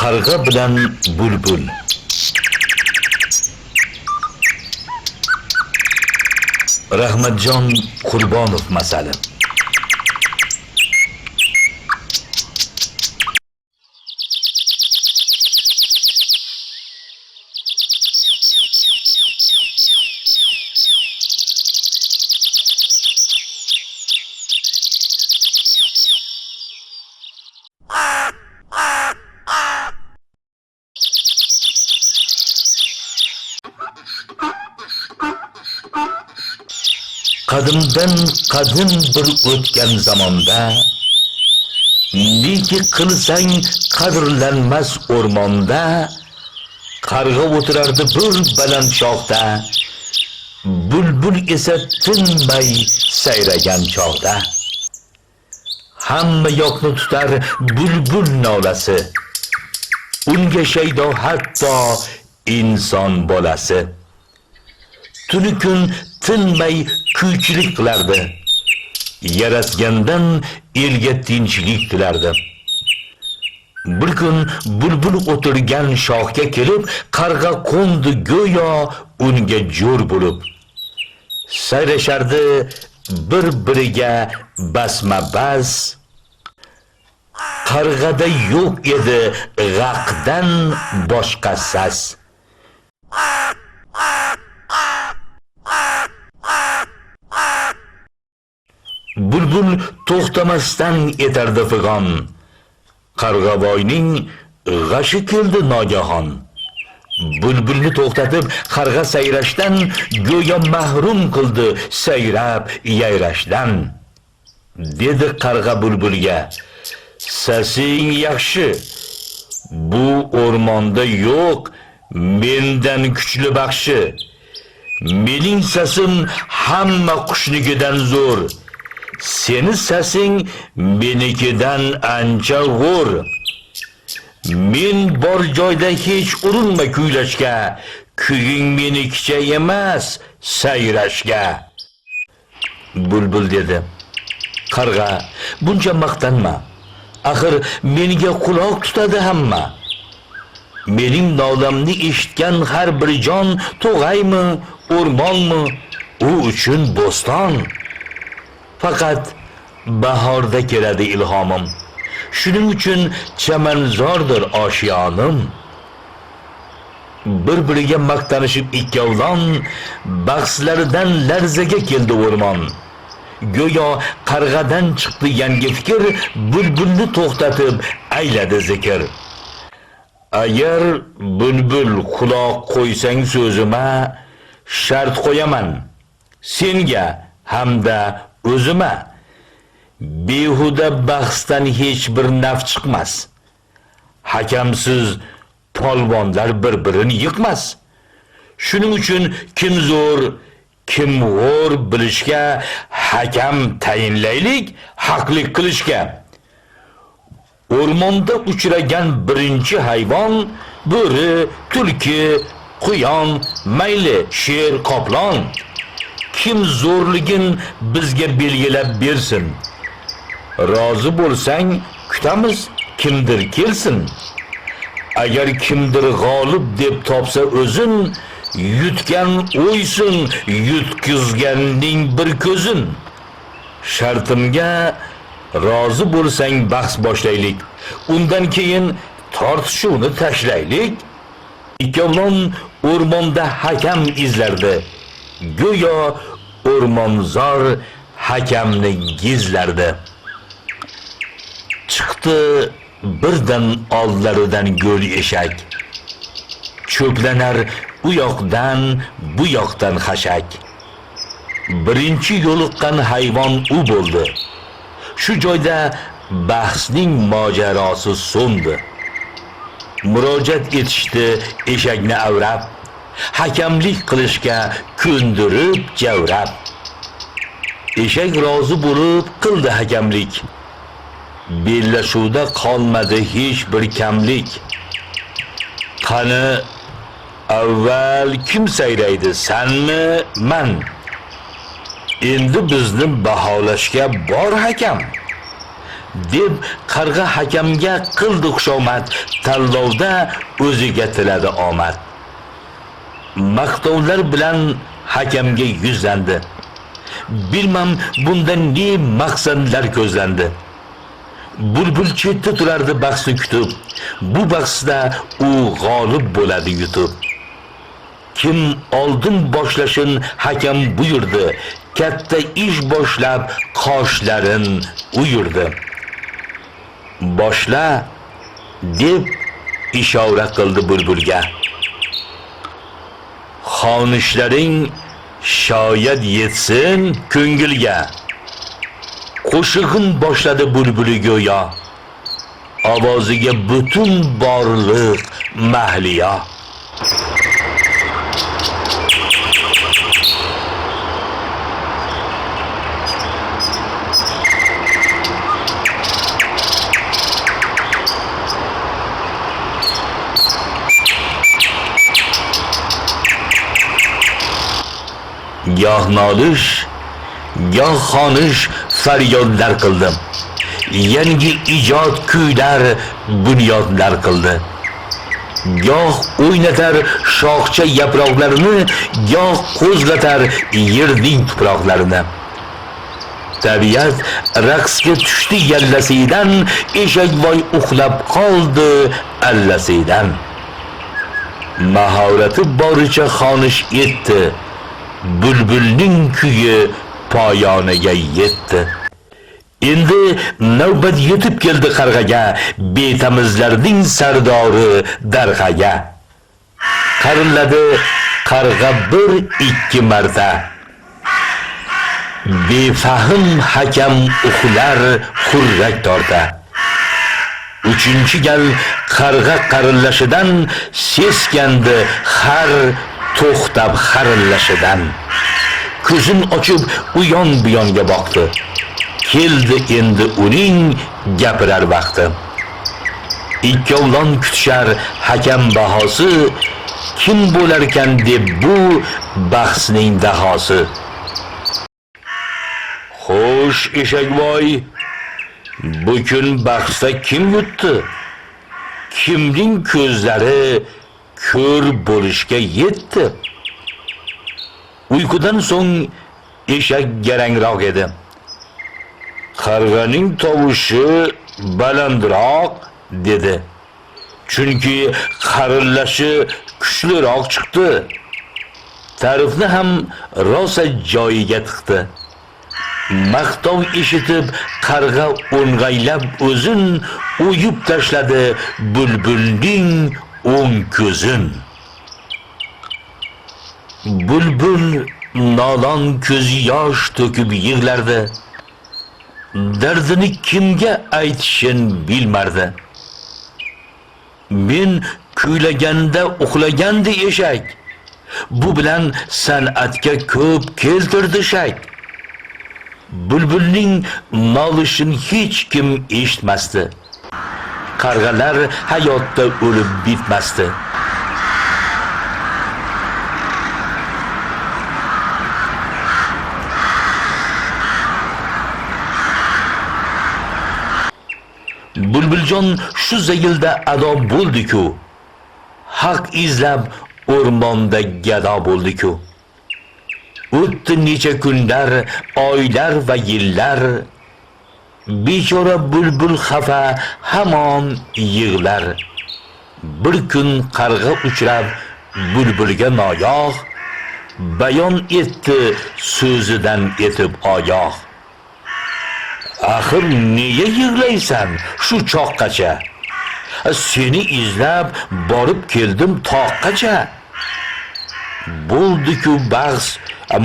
Qarg'a bilan bulbul. Rahmatjon Qurbonov masali. Qadimdan qadim bir o'tgan zamonda neki qilsang qadrlanmas o'rmonda qarg'a o'tirardi bir baland shoxda bulbul esa tinmay sayragan chog'da hamma yoqni tutar bulbul nolasi unga shaydo hatto inson bolasi tuni kun tinmay kuychilik qilardi yaratgandan elga tinchlik tilardi bir kun bulbul o'tirgan shoxga kelib qarg'a qo'ndi go'yo unga jo'r bo'lib sayrashardi bir-biriga basma-bas qarg'ada yo'q edi g'aqdan boshqa sas bulbul to'xtamasdan etardi fig'on qarg'avoyning g'ashi keldi nogahon bulbulni to'xtatib qarg'a sayrashdan go'yo mahrum qildi sayrab yayrashdan dedi qarg'a bulbulga sasing yaxshi bu o'rmonda yo'q mendan kuchli baxshi mening sasim hamma qushnikidan zo'r seni sasing menikidan ancha g'o'r men bor joyda hech urinma kuylashga kuying menikicha emas sayrashga bulbul dedi qarg'a buncha maqtanma axir menga quloq tutadi hamma mening nolamni eshitgan har bir jon tog'aymi o'rmonmi u uchun bo'ston faqat bahorda keladi ilhomim shuning uchun chamanzordir oshiyonim bir-biriga maqtanishib ikkovlon bahslaridan larzaga keldi o'rmon go'yo qarg'adan chiqdi yangi fikr bulbulni to'xtatib ayladi zikr agar bulbul quloq qo'ysang so'zima shart qo'yaman senga hamda o'zima behuda bahsdan hech bir naf chiqmas hakamsiz polvonlar bir-birini yiqmas shuning uchun kim zo'r kim g'o'r bilishga hakam tayinlaylik haqlik qilishga o'rmonda uchragan birinchi hayvon bo'ri tulki quyon mayli sher qoplon kim zo'rligin bizga belgilab bersin rozi bo'lsang kutamiz kimdir kelsin agar kimdir g'olib deb topsa o'zin yutgan o'ysin yutkizganning bir ko'zin shartimga rozi bo'lsang bahs boshlaylik undan keyin tortishuvni tashlaylik ikkovlon o'rmonda hakam izlardi go'yo o'rmonzor hakamni gizlardi chiqdi birdan oldlaridan go'l eshak cho'planar u yoqdan bu yoqdan xashak birinchi yo'liqqan hayvon u bo'ldi shu joyda bahsning mojarosi so'ndi murojaat etishdi eshakni avrab hakamlik qilishga ko'ndirib javrab eshak rozi bo'lib qildi hakamlik bellashuvda qolmadi hech bir kamlik qani avval kim sayraydi sanmi man endi bizni baholashga bor hakam deb qarg'a hakamga qildi xushomad. Tanlovda o'ziga tiladi omad. Maqtovlar bilan hakamga yuzlandi. Bilmam bundan ne maqsadlar ko'zlandi. Bulbul chetda turardi bahsni kutib. Bu bahsda u g'olib bo'ladi yutib. Kim oldin boshlashin hakam buyurdi. Katta ish boshlab qoshlarin uyurdi. Boshla deb ishora qildi bulbulga. Xonishlaring shoyat yetsin ko'ngilga. Qo'shig'in boshladi bulbuli go'yo. Ovoziga butun borliq mahliyo. Goh nolish, goh xonish faryodlar qildim. Yangi ijod kuylar bunyodlar qildi. Goh o'ynatar shoxcha yaproqlarini, goh qo'zg'atar yerning tuproqlarini. Tabiat raqsga tushdi yallasidan, eshakvoy uxlab qoldi allasidan. Mahorati boricha xonish etdi. Bulbulning kuyi poyoniga yetdi. Endi navbat yetib keldi qarg'aga, betamizlarning sardori darg'aga. Qarilladi qarg'a bir ikki marta. Befahm hakam uxlar xurrak torta. Uchinchi gal qarg'a qarillashidan seskandi har to'xtab xarillashidan. Ko'zin ochib uyon buyonga boqdi. Keldi endi uning gapirar vaqti. Ikkovlon kutishar hakam bahosi, kim bo'lar ekan deb bu bahsning dahosi. Xo'sh eshakvoy, bu kun bahsda kim yutdi? Kimning ko'zlari ko'r bo'lishga yetdi? Uyqudan so'ng eshak garangroq edi. Qarg'aning tovushi balandroq dedi. Chunki qarillashi kuchliroq chiqdi. Ta'rifni ham rosa joyiga tiqdi. Maqtov eshitib qarg'a o'ng'aylab o'zin o'yib tashladi bulbulning o'ng ko'zin. Bulbul nolon ko'zi yosh to'kib yig'lardi. Dardini kimga aytishin bilmardi. Men kuylaganda uxlagandi eshak. Bu bilan san'atga ko'p keltirdi shak. Bulbulning nolishini hech kim eshitmasdi. Qarg'alar hayotda o'lib bitmasdi. Bulbuljon shu zaylda ado bo'ldi-ku. Haq izlab o'rmonda gado bo'ldi-ku. O'tdi necha kunlar, oylar va yillar. Bechora bulbul xafa hamon yig'lar. Bir kun qarg'a uchrab bulbulga noyoq, bayon etdi so'zidan etib oyoq. Axir nega yig'laysan shu choqqacha? Seni izlab borib keldim toqqacha. Bo'ldi-ku bahs,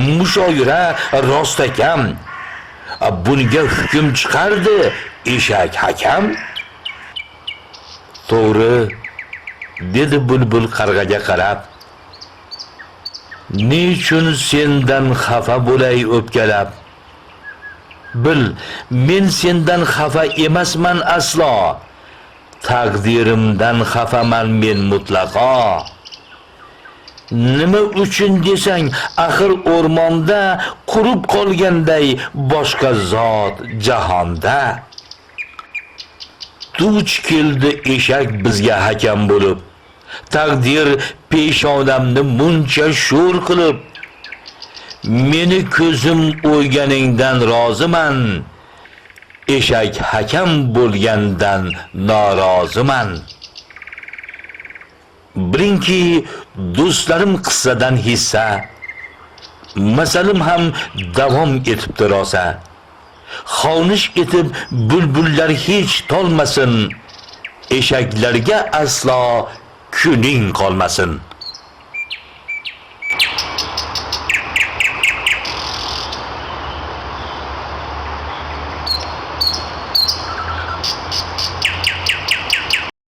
mushoira rostakam. Bunga hukm chiqardi eshak hakam. To'g'ri, dedi bulbul qarg'aga qarab. Nechun sendan xafa bo'lay o'pkalab? Bil, men sendan xafa emasman aslo. Taqdirimdan xafaman men mutlaqo. Nima uchun desang, axir o'rmonda qurib qolganday boshqa zot jahonda. duch keldi eshak bizga hakam bo'lib. Taqdir peshonamni muncha sho'r qilib. Meni ko'zim o'yganingdan roziman. Eshak hakam bo'lgandan noroziman. Bilingki, do'stlarim qissadan hissa. Masalim ham davom etibdi rosa. Xonish etib bulbullar hech tolmasin. Eshaklarga aslo kuning qolmasin.